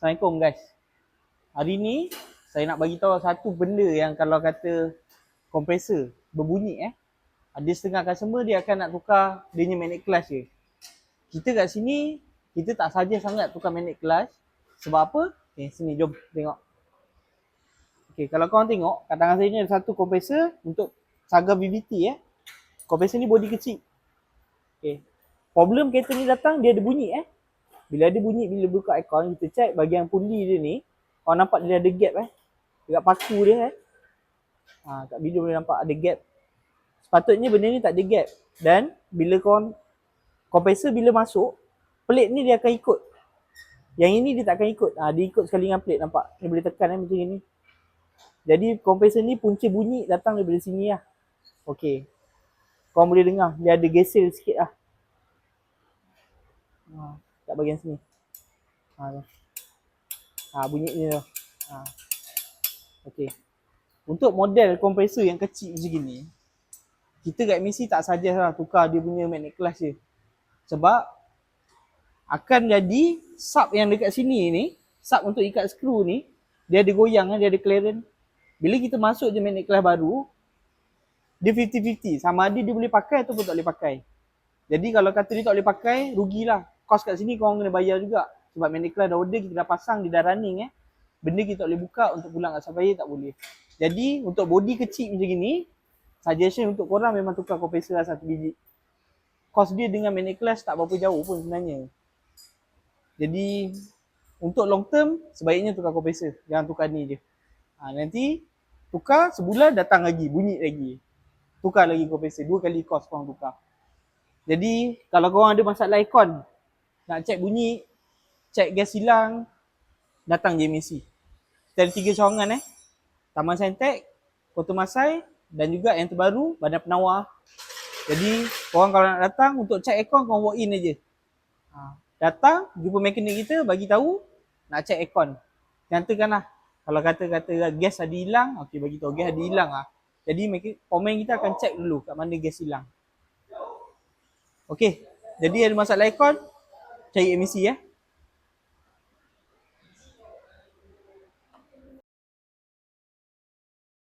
Assalamualaikum guys. Hari ni saya nak bagi tahu satu benda yang kalau kata kompresor berbunyi ada setengah customer dia akan nak tukar dia punya magnet clutch je. Kita kat sini kita tak saja sangat tukar magnet clutch. Sebab apa? Sini jom tengok. Okey, kalau korang tengok kat tangan saya ni ada satu kompresor untuk Saga VVT Kompresor ni body kecil. Okey. Problem kereta ni datang dia ada bunyi Bila ada bunyi, bila buka aircon, kita check bahagian pundi dia ni. Korang nampak dia ada gap dekat paku dia kat video boleh nampak ada gap. Sepatutnya benda ni tak ada gap. Dan bila kompresor bila masuk, plate ni dia akan ikut. Yang ini dia tak akan ikut. Dia ikut sekali dengan plate, nampak? Dia boleh tekan macam ni. Jadi kompresor ni punca bunyi datang daripada sini Okey. Korang boleh dengar, dia ada gesel sikit kat bahagian sini. Bunyi ni tu. Okey. Untuk model kompresor yang kecil macam ni, kita kat MSC tak saja tukar dia punya magnet clutch je. Sebab akan jadi sub yang dekat sini ni, sub untuk ikat skru ni, dia ada goyang dia ada clearance. Bila kita masuk je magnet clutch baru, dia 50-50. Sama ada dia boleh pakai ataupun tak boleh pakai. Jadi kalau kata dia tak boleh pakai, rugilah. Kos kat sini korang kena bayar juga. Sebab magnet clutch dah order, kita dah pasang, dia dah running benda kita tak boleh buka untuk pulang kat supplier tak boleh. Jadi untuk body kecil macam ni, suggestion untuk korang memang tukar kompresor lah 1 biji. Kos dia dengan magnet clutch tak berapa jauh pun sebenarnya. Jadi untuk long term, sebaiknya tukar kompresor. Jangan tukar ni je. Nanti tukar sebulan datang lagi, bunyi lagi. Tukar lagi kompresor, 2 kali kos korang tukar. Jadi kalau korang ada masalah aircon, nak check bunyi, check gas hilang, datang je MSC. Kita ada 3 cawangan Taman Saintek, Kota Masai dan juga yang terbaru Bandar Penawar. Jadi korang kalau nak datang untuk check aircon, korang walk in aje. Datang, jumpa mekanik kita, bagi tahu nak check aircon. Nyatakanlah kalau kata gas ada hilang, okey bagi tahu gas ada hilang Jadi pemain kita akan check dulu kat mana gas hilang. Okey. Jadi ada masalah aircon, cari MSC